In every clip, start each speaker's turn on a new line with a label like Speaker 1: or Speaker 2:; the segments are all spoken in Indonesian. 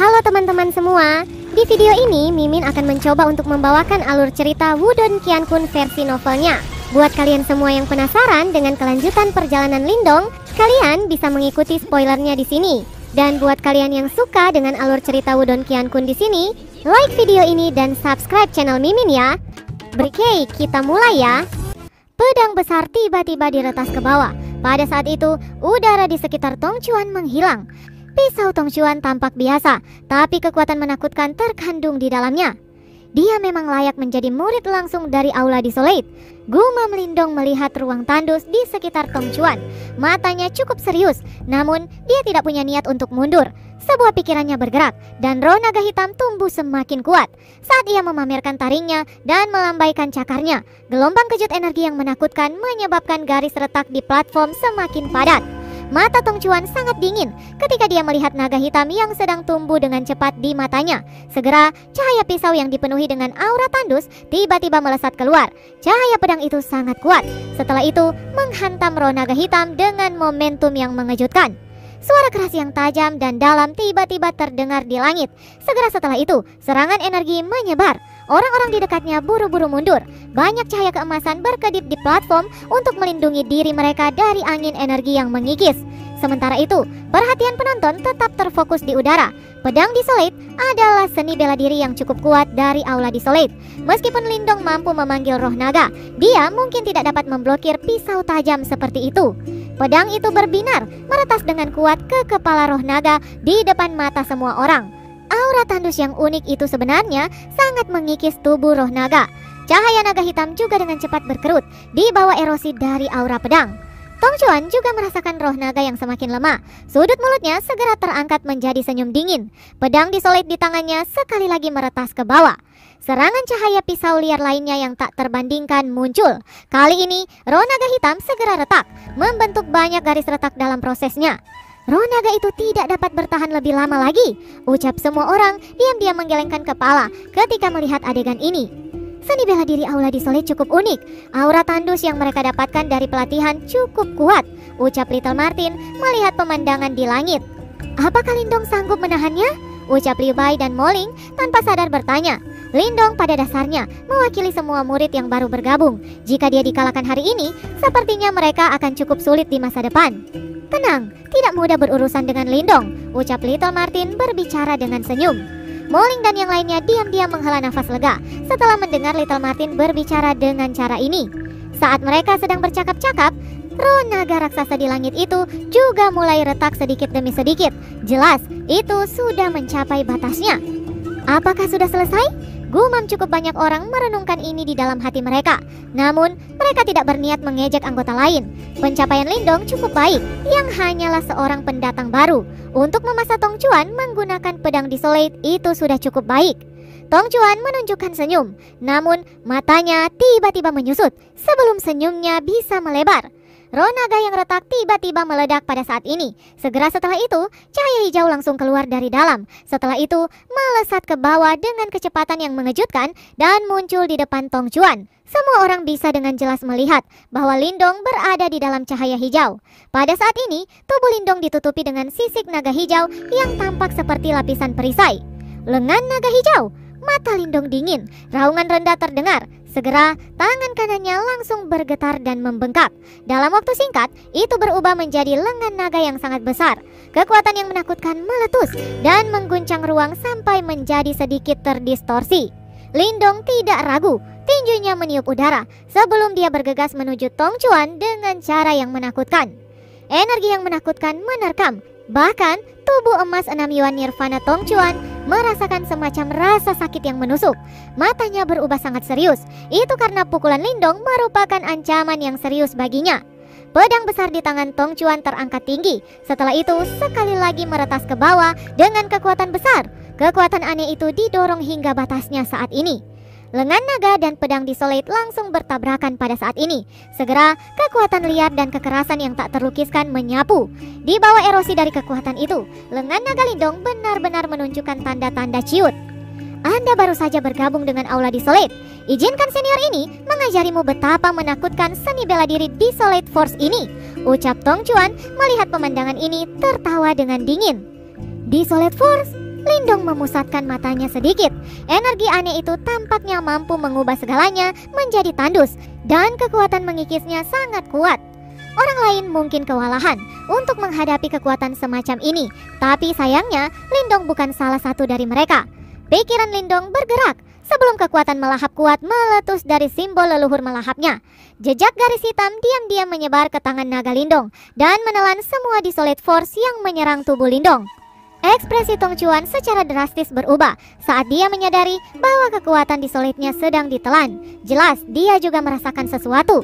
Speaker 1: Halo teman-teman semua, di video ini Mimin akan mencoba untuk membawakan alur cerita Wudong Qiankun versi novelnya. Buat kalian semua yang penasaran dengan kelanjutan perjalanan Lindong, kalian bisa mengikuti spoilernya di sini. Dan buat kalian yang suka dengan alur cerita Wudong Qiankun di sini, like video ini dan subscribe channel Mimin ya. Oke, kita mulai ya. Pedang besar tiba-tiba diretas ke bawah. Pada saat itu, udara di sekitar Tong Chuan menghilang. Pisau Tong Chuan tampak biasa, tapi kekuatan menakutkan terkandung di dalamnya. Dia memang layak menjadi murid langsung dari Aula Desolate. Gumam Lindong melihat ruang tandus di sekitar Tong Chuan. Matanya cukup serius, namun dia tidak punya niat untuk mundur. Sebuah pikirannya bergerak, dan roh naga hitam tumbuh semakin kuat. Saat ia memamerkan taringnya dan melambaikan cakarnya, gelombang kejut energi yang menakutkan menyebabkan garis retak di platform semakin padat. Mata Tong Chuan sangat dingin ketika dia melihat naga hitam yang sedang tumbuh dengan cepat di matanya. Segera, cahaya pisau yang dipenuhi dengan aura tandus tiba-tiba melesat keluar. Cahaya pedang itu sangat kuat. Setelah itu, menghantam roh naga hitam dengan momentum yang mengejutkan. Suara keras yang tajam dan dalam tiba-tiba terdengar di langit. Segera setelah itu, serangan energi menyebar. Orang-orang di dekatnya buru-buru mundur. Banyak cahaya keemasan berkedip di platform untuk melindungi diri mereka dari angin energi yang mengikis. Sementara itu, perhatian penonton tetap terfokus di udara. Pedang Desolate adalah seni bela diri yang cukup kuat dari Aula Desolate. Meskipun Lindong mampu memanggil roh naga, dia mungkin tidak dapat memblokir pisau tajam seperti itu. Pedang itu berbinar, meretas dengan kuat ke kepala roh naga di depan mata semua orang. Aura tandus yang unik itu sebenarnya sangat mengikis tubuh roh naga. Cahaya naga hitam juga dengan cepat berkerut di bawah erosi dari aura pedang. Tong Chuan juga merasakan roh naga yang semakin lemah. Sudut mulutnya segera terangkat menjadi senyum dingin. Pedang Desolate di tangannya sekali lagi meretas ke bawah. Serangan cahaya pisau liar lainnya yang tak terbandingkan muncul. Kali ini, roh naga hitam segera retak, membentuk banyak garis retak dalam prosesnya. Roh naga itu tidak dapat bertahan lebih lama lagi. Ucap semua orang diam-diam menggelengkan kepala ketika melihat adegan ini. Seni bela diri Aula Desolate cukup unik. Aura tandus yang mereka dapatkan dari pelatihan cukup kuat. Ucap Little Martin melihat pemandangan di langit. Apakah Lindong sanggup menahannya? Ucap Liu Bai dan Moling tanpa sadar bertanya. Lindong pada dasarnya mewakili semua murid yang baru bergabung. Jika dia dikalahkan hari ini, sepertinya mereka akan cukup sulit di masa depan. Tenang, tidak mudah berurusan dengan Lindong, ucap Little Martin berbicara dengan senyum. Moling dan yang lainnya diam-diam menghela nafas lega setelah mendengar Little Martin berbicara dengan cara ini. Saat mereka sedang bercakap-cakap, roh naga raksasa di langit itu juga mulai retak sedikit demi sedikit. Jelas, itu sudah mencapai batasnya. Apakah sudah selesai? Gumam cukup banyak orang merenungkan ini di dalam hati mereka. Namun, mereka tidak berniat mengejek anggota lain. Pencapaian Lindong cukup baik, yang hanyalah seorang pendatang baru. Untuk memasa Tong Chuan menggunakan pedang Desolate itu sudah cukup baik. Tong Chuan menunjukkan senyum, namun matanya tiba-tiba menyusut sebelum senyumnya bisa melebar. Roh naga yang retak tiba-tiba meledak pada saat ini. Segera setelah itu, cahaya hijau langsung keluar dari dalam. Setelah itu, melesat ke bawah dengan kecepatan yang mengejutkan dan muncul di depan Tong Chuan. Semua orang bisa dengan jelas melihat bahwa Lindong berada di dalam cahaya hijau. Pada saat ini, tubuh Lindong ditutupi dengan sisik naga hijau yang tampak seperti lapisan perisai. Lengan naga hijau, mata Lindong dingin, raungan rendah terdengar. Segera, tangan kanannya langsung bergetar dan membengkak. Dalam waktu singkat, itu berubah menjadi lengan naga yang sangat besar. Kekuatan yang menakutkan meletus dan mengguncang ruang sampai menjadi sedikit terdistorsi. Lindong tidak ragu, tinjunya meniup udara sebelum dia bergegas menuju Tong Chuan dengan cara yang menakutkan. Energi yang menakutkan menerkam. Bahkan, tubuh emas 6 Yuan Nirvana Tong Chuan merasakan semacam rasa sakit yang menusuk. Matanya berubah sangat serius. Itu karena pukulan Lindong merupakan ancaman yang serius baginya. Pedang besar di tangan Tong Chuan terangkat tinggi. Setelah itu, sekali lagi meretas ke bawah dengan kekuatan besar. Kekuatan aneh itu didorong hingga batasnya saat ini. Lengan naga dan pedang Desolate langsung bertabrakan pada saat ini. Segera, kekuatan liar dan kekerasan yang tak terlukiskan menyapu. Di bawah erosi dari kekuatan itu, lengan naga Lindong benar-benar menunjukkan tanda-tanda ciut. Anda baru saja bergabung dengan Aula Desolate. Izinkan senior ini mengajarimu betapa menakutkan seni bela diri Desolate Force ini, ucap Tong Chuan melihat pemandangan ini tertawa dengan dingin. Desolate Force? Lindong memusatkan matanya sedikit. Energi aneh itu tampaknya mampu mengubah segalanya menjadi tandus, dan kekuatan mengikisnya sangat kuat. Orang lain mungkin kewalahan untuk menghadapi kekuatan semacam ini, tapi sayangnya Lindong bukan salah satu dari mereka. Pikiran Lindong bergerak sebelum kekuatan melahap kuat meletus dari simbol leluhur melahapnya. Jejak garis hitam diam-diam menyebar ke tangan naga Lindong dan menelan semua Desolate Force yang menyerang tubuh Lindong. Ekspresi Tong Chuan secara drastis berubah saat dia menyadari bahwa kekuatan Desolate-nya sedang ditelan. Jelas dia juga merasakan sesuatu.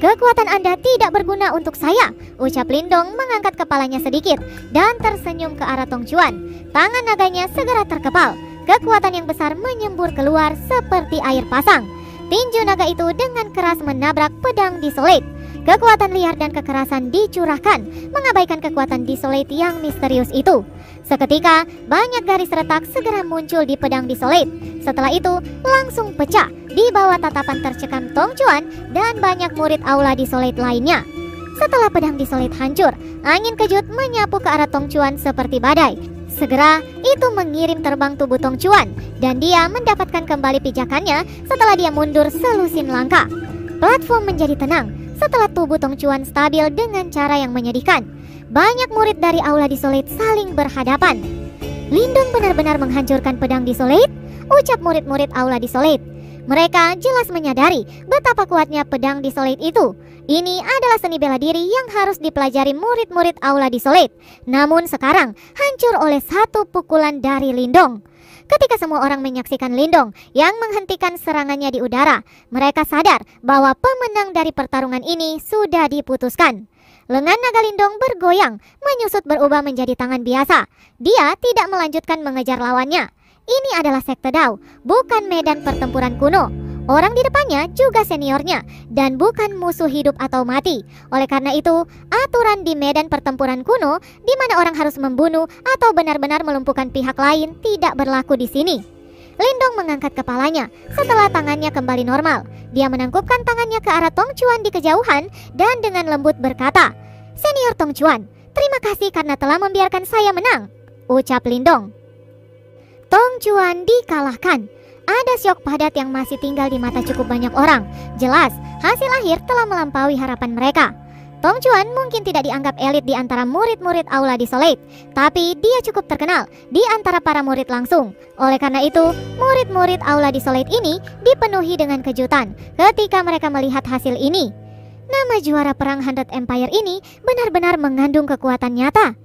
Speaker 1: "Kekuatan Anda tidak berguna untuk saya," ucap Lindong mengangkat kepalanya sedikit dan tersenyum ke arah Tong Chuan. Tangan naganya segera terkepal. Kekuatan yang besar menyembur keluar seperti air pasang. Tinju naga itu dengan keras menabrak pedang Desolate. Kekuatan liar dan kekerasan dicurahkan, mengabaikan kekuatan Desolate yang misterius itu. Seketika, banyak garis retak segera muncul di pedang Desolate. Setelah itu, langsung pecah di bawah tatapan tercekam Tong Chuan dan banyak murid aula Desolate lainnya. Setelah pedang Desolate hancur, angin kejut menyapu ke arah Tong Chuan seperti badai. Segera, itu mengirim terbang tubuh Tong Chuan, dan dia mendapatkan kembali pijakannya setelah dia mundur selusin langkah. Platform menjadi tenang setelah tubuh Tong Chuan stabil dengan cara yang menyedihkan. Banyak murid dari aula Desolate saling berhadapan. "Lindong benar-benar menghancurkan pedang Desolate?" ucap murid-murid aula Desolate. Mereka jelas menyadari betapa kuatnya pedang Desolate itu. Ini adalah seni bela diri yang harus dipelajari murid-murid aula Desolate. Namun sekarang hancur oleh satu pukulan dari Lindong. Ketika semua orang menyaksikan Lindong yang menghentikan serangannya di udara, mereka sadar bahwa pemenang dari pertarungan ini sudah diputuskan. Lengan naga Lindong bergoyang, menyusut berubah menjadi tangan biasa. Dia tidak melanjutkan mengejar lawannya. Ini adalah sekte Dao, bukan medan pertempuran kuno. Orang di depannya juga seniornya dan bukan musuh hidup atau mati. Oleh karena itu, aturan di medan pertempuran kuno di mana orang harus membunuh atau benar-benar melumpuhkan pihak lain tidak berlaku di sini. Lindong mengangkat kepalanya setelah tangannya kembali normal. Dia menangkupkan tangannya ke arah Tong Chuan di kejauhan dan dengan lembut berkata, "Senior Tong Chuan, terima kasih karena telah membiarkan saya menang," ucap Lindong. Tong Chuan dikalahkan. Ada syok padat yang masih tinggal di mata cukup banyak orang. Jelas, hasil akhir telah melampaui harapan mereka. Tong Chuan mungkin tidak dianggap elit di antara murid-murid aula Desolate, tapi dia cukup terkenal di antara para murid langsung. Oleh karena itu, murid-murid aula Desolate ini dipenuhi dengan kejutan ketika mereka melihat hasil ini. Nama juara perang Hundred Empire ini benar-benar mengandung kekuatan nyata.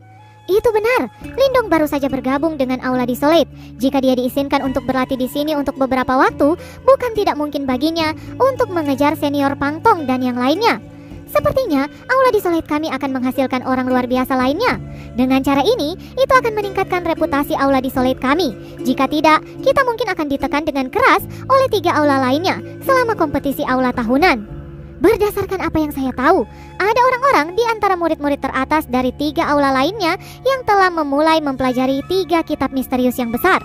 Speaker 1: Itu benar, Lindong baru saja bergabung dengan aula Desolate. Jika dia diizinkan untuk berlatih di sini untuk beberapa waktu, bukan tidak mungkin baginya untuk mengejar senior Pang Tong dan yang lainnya. Sepertinya aula Desolate kami akan menghasilkan orang luar biasa lainnya. Dengan cara ini, itu akan meningkatkan reputasi aula Desolate kami. Jika tidak, kita mungkin akan ditekan dengan keras oleh 3 aula lainnya selama kompetisi aula tahunan. Berdasarkan apa yang saya tahu, ada orang-orang di antara murid-murid teratas dari 3 aula lainnya yang telah memulai mempelajari 3 kitab misterius yang besar.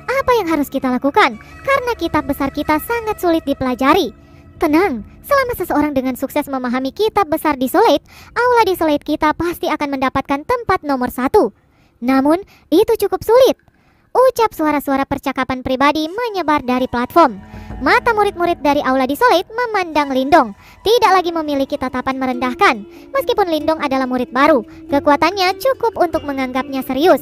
Speaker 1: Apa yang harus kita lakukan? Karena kitab besar kita sangat sulit dipelajari. Tenang, selama seseorang dengan sukses memahami kitab besar Desolate, aula Desolate kita pasti akan mendapatkan tempat nomor 1. Namun, itu cukup sulit. Ucap suara-suara percakapan pribadi menyebar dari platform. Mata murid-murid dari aula Desolate memandang Lindong, tidak lagi memiliki tatapan merendahkan. Meskipun Lindong adalah murid baru, kekuatannya cukup untuk menganggapnya serius.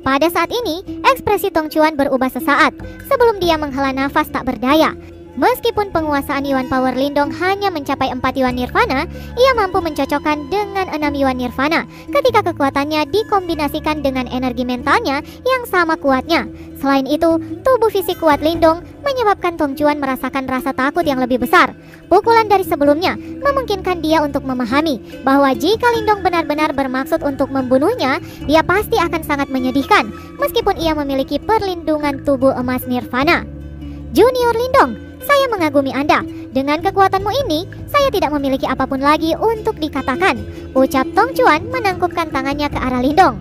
Speaker 1: Pada saat ini, ekspresi Tong Chuan berubah sesaat sebelum dia menghela nafas tak berdaya. Meskipun penguasaan Yuan Power Lindong hanya mencapai 4 Yuan Nirvana, ia mampu mencocokkan dengan 6 Yuan Nirvana ketika kekuatannya dikombinasikan dengan energi mentalnya yang sama kuatnya. Selain itu, tubuh fisik kuat Lindong menyebabkan Tong Chuan merasakan rasa takut yang lebih besar. Pukulan dari sebelumnya memungkinkan dia untuk memahami bahwa jika Lindong benar-benar bermaksud untuk membunuhnya, dia pasti akan sangat menyedihkan meskipun ia memiliki perlindungan tubuh emas Nirvana. Junior Lindong, saya mengagumi Anda. Dengan kekuatanmu ini, saya tidak memiliki apapun lagi untuk dikatakan, ucap Tong Chuan menangkupkan tangannya ke arah Lindong.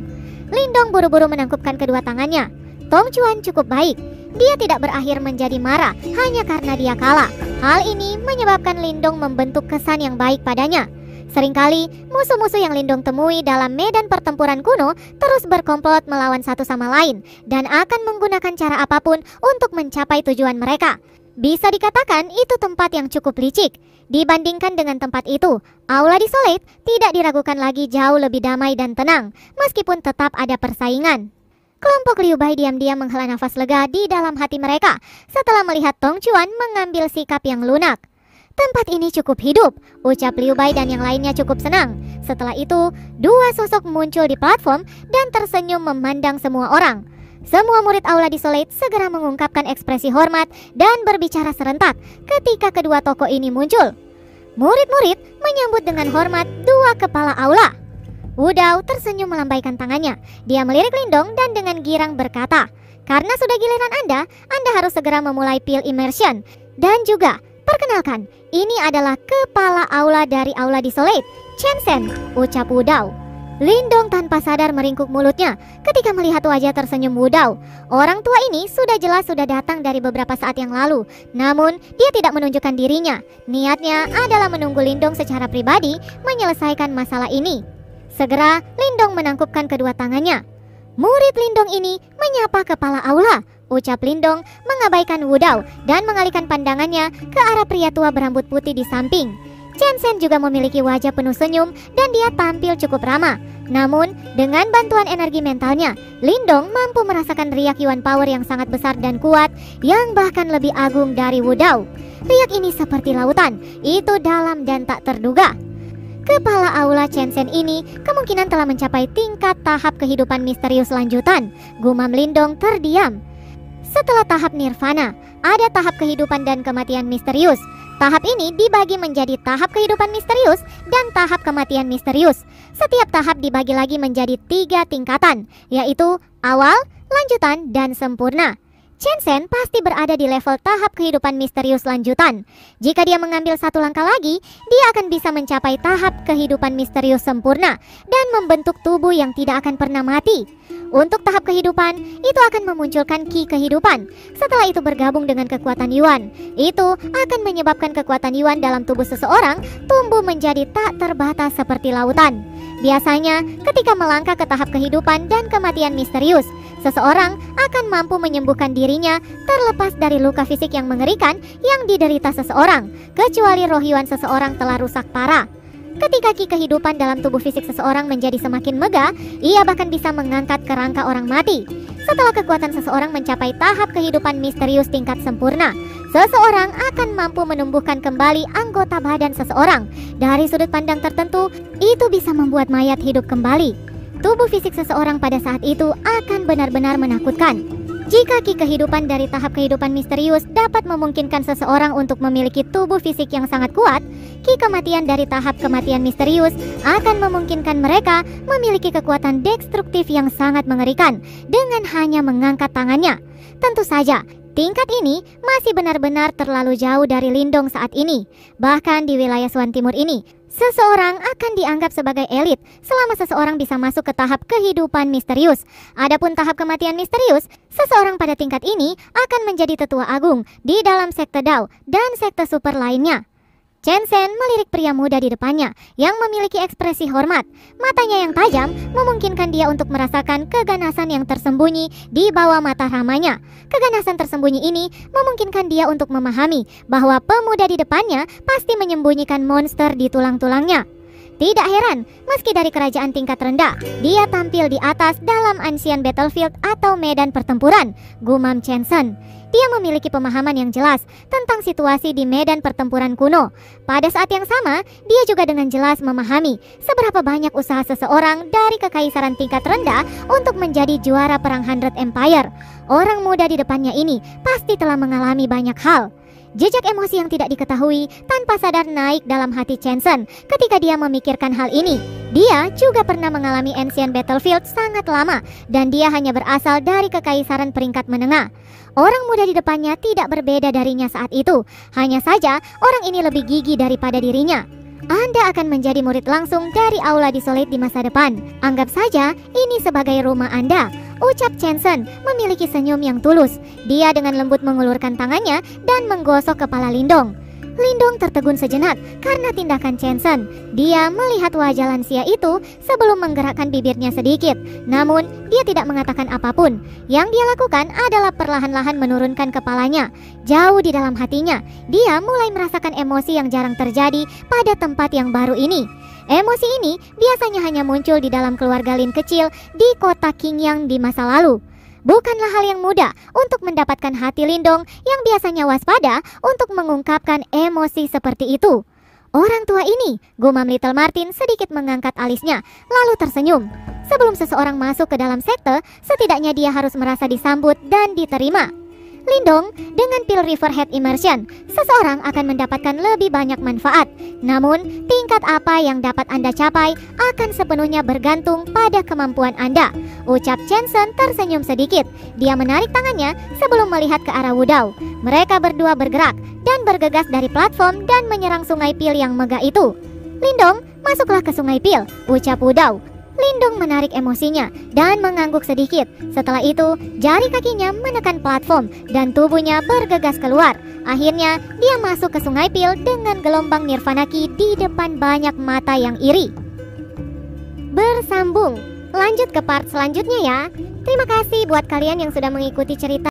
Speaker 1: Lindong buru-buru menangkupkan kedua tangannya. Tong Chuan cukup baik. Dia tidak berakhir menjadi marah hanya karena dia kalah. Hal ini menyebabkan Lindong membentuk kesan yang baik padanya. Seringkali, musuh-musuh yang Lindong temui dalam medan pertempuran kuno terus berkomplot melawan satu sama lain dan akan menggunakan cara apapun untuk mencapai tujuan mereka. Bisa dikatakan itu tempat yang cukup licik. Dibandingkan dengan tempat itu, Aula Desolate tidak diragukan lagi jauh lebih damai dan tenang, meskipun tetap ada persaingan. Kelompok Liu Bai diam-diam menghela nafas lega di dalam hati mereka setelah melihat Tong Chuan mengambil sikap yang lunak. Tempat ini cukup hidup, ucap Liu Bai dan yang lainnya cukup senang. Setelah itu, dua sosok muncul di platform dan tersenyum memandang semua orang. Semua murid Aula Desolate segera mengungkapkan ekspresi hormat dan berbicara serentak ketika kedua tokoh ini muncul. Murid-murid menyambut dengan hormat dua kepala aula. Wu Dao tersenyum melambaikan tangannya. Dia melirik Lindong dan dengan girang berkata, "Karena sudah giliran Anda harus segera memulai pil immersion. Dan juga, perkenalkan, ini adalah kepala aula dari Aula Desolate, Chen Sen," ucap Wu Dao. Lindong tanpa sadar meringkuk mulutnya ketika melihat wajah tersenyum Wu Dao. Orang tua ini sudah datang dari beberapa saat yang lalu. Namun, dia tidak menunjukkan dirinya. Niatnya adalah menunggu Lindong secara pribadi menyelesaikan masalah ini. Segera, Lindong menangkupkan kedua tangannya. "Murid Lindong ini menyapa kepala aula," ucap Lindong mengabaikan Wu Dao dan mengalihkan pandangannya ke arah pria tua berambut putih di samping. Chen Sen juga memiliki wajah penuh senyum dan dia tampil cukup ramah. Namun, dengan bantuan energi mentalnya, Lindong mampu merasakan riak Yuan Power yang sangat besar dan kuat yang bahkan lebih agung dari Wu Dao. Riak ini seperti lautan, itu dalam dan tak terduga. Kepala aula Chen Sen ini kemungkinan telah mencapai tingkat tahap kehidupan misterius lanjutan. Gumam Lindong terdiam. Setelah tahap nirvana, ada tahap kehidupan dan kematian misterius. Tahap ini dibagi menjadi tahap kehidupan misterius dan tahap kematian misterius. Setiap tahap dibagi lagi menjadi 3 tingkatan, yaitu awal, lanjutan, dan sempurna. Chen Sen pasti berada di level tahap kehidupan misterius lanjutan. Jika dia mengambil satu langkah lagi, dia akan bisa mencapai tahap kehidupan misterius sempurna dan membentuk tubuh yang tidak akan pernah mati. Untuk tahap kehidupan, itu akan memunculkan ki kehidupan. Setelah itu bergabung dengan kekuatan Yuan. Itu akan menyebabkan kekuatan Yuan dalam tubuh seseorang tumbuh menjadi tak terbatas seperti lautan. Biasanya, ketika melangkah ke tahap kehidupan dan kematian misterius, seseorang akan mampu menyembuhkan dirinya terlepas dari luka fisik yang mengerikan yang diderita seseorang, kecuali roh Yuan seseorang telah rusak parah. Ketika ki kehidupan dalam tubuh fisik seseorang menjadi semakin megah, ia bahkan bisa mengangkat kerangka orang mati. Setelah kekuatan seseorang mencapai tahap kehidupan misterius tingkat sempurna, seseorang akan mampu menumbuhkan kembali anggota badan seseorang. Dari sudut pandang tertentu, itu bisa membuat mayat hidup kembali. Tubuh fisik seseorang pada saat itu akan benar-benar menakutkan. Jika ki kehidupan dari tahap kehidupan misterius dapat memungkinkan seseorang untuk memiliki tubuh fisik yang sangat kuat, ki kematian dari tahap kematian misterius akan memungkinkan mereka memiliki kekuatan destruktif yang sangat mengerikan dengan hanya mengangkat tangannya. Tentu saja, tingkat ini masih benar-benar terlalu jauh dari Lindong saat ini. Bahkan di wilayah Suan Timur ini, seseorang akan dianggap sebagai elit selama seseorang bisa masuk ke tahap kehidupan misterius. Adapun tahap kematian misterius, seseorang pada tingkat ini akan menjadi tetua agung di dalam sekte Dao dan sekte super lainnya. Chen Sen melirik pria muda di depannya yang memiliki ekspresi hormat. Matanya yang tajam memungkinkan dia untuk merasakan keganasan yang tersembunyi di bawah mata ramanya. Keganasan tersembunyi ini memungkinkan dia untuk memahami bahwa pemuda di depannya pasti menyembunyikan monster di tulang-tulangnya. Tidak heran, meski dari kerajaan tingkat rendah, dia tampil di atas dalam Ancient Battlefield atau medan pertempuran, gumam Chen Sen. Dia memiliki pemahaman yang jelas tentang situasi di medan pertempuran kuno. Pada saat yang sama, dia juga dengan jelas memahami seberapa banyak usaha seseorang dari kekaisaran tingkat rendah untuk menjadi juara perang Hundred Empire. Orang muda di depannya ini pasti telah mengalami banyak hal. Jejak emosi yang tidak diketahui tanpa sadar naik dalam hati Chen Sen ketika dia memikirkan hal ini. Dia juga pernah mengalami Ancient Battlefield sangat lama dan dia hanya berasal dari kekaisaran peringkat menengah. Orang muda di depannya tidak berbeda darinya saat itu. Hanya saja orang ini lebih gigih daripada dirinya. Anda akan menjadi murid langsung dari Aula Desolate di masa depan. Anggap saja ini sebagai rumah Anda, ucap Chen Sen memiliki senyum yang tulus. Dia dengan lembut mengulurkan tangannya dan menggosok kepala Lindong. Lindong tertegun sejenak karena tindakan Chen-sen. Dia melihat wajah lansia itu sebelum menggerakkan bibirnya sedikit. Namun, dia tidak mengatakan apapun. Yang dia lakukan adalah perlahan-lahan menurunkan kepalanya. Jauh di dalam hatinya, dia mulai merasakan emosi yang jarang terjadi pada tempat yang baru ini. Emosi ini biasanya hanya muncul di dalam keluarga Lin kecil di kota Qingyang di masa lalu. Bukanlah hal yang mudah untuk mendapatkan hati Lindong yang biasanya waspada untuk mengungkapkan emosi seperti itu. Orang tua ini, gumam Little Martin sedikit mengangkat alisnya, lalu tersenyum. Sebelum seseorang masuk ke dalam sekte, setidaknya dia harus merasa disambut dan diterima. Lindong, dengan pil Riverhead Immersion, seseorang akan mendapatkan lebih banyak manfaat. Namun, tingkat apa yang dapat Anda capai akan sepenuhnya bergantung pada kemampuan Anda. Ucap Chen-sen tersenyum sedikit. Dia menarik tangannya sebelum melihat ke arah Wudao. Mereka berdua bergerak dan bergegas dari platform dan menyerang sungai pil yang megah itu. Lindong, masuklah ke sungai pil, ucap Wudao. Lindong menarik emosinya dan mengangguk sedikit. Setelah itu, jari kakinya menekan platform dan tubuhnya bergegas keluar. Akhirnya, dia masuk ke sungai pil dengan gelombang Nirvanaki di depan banyak mata yang iri. Bersambung, lanjut ke part selanjutnya ya. Terima kasih buat kalian yang sudah mengikuti cerita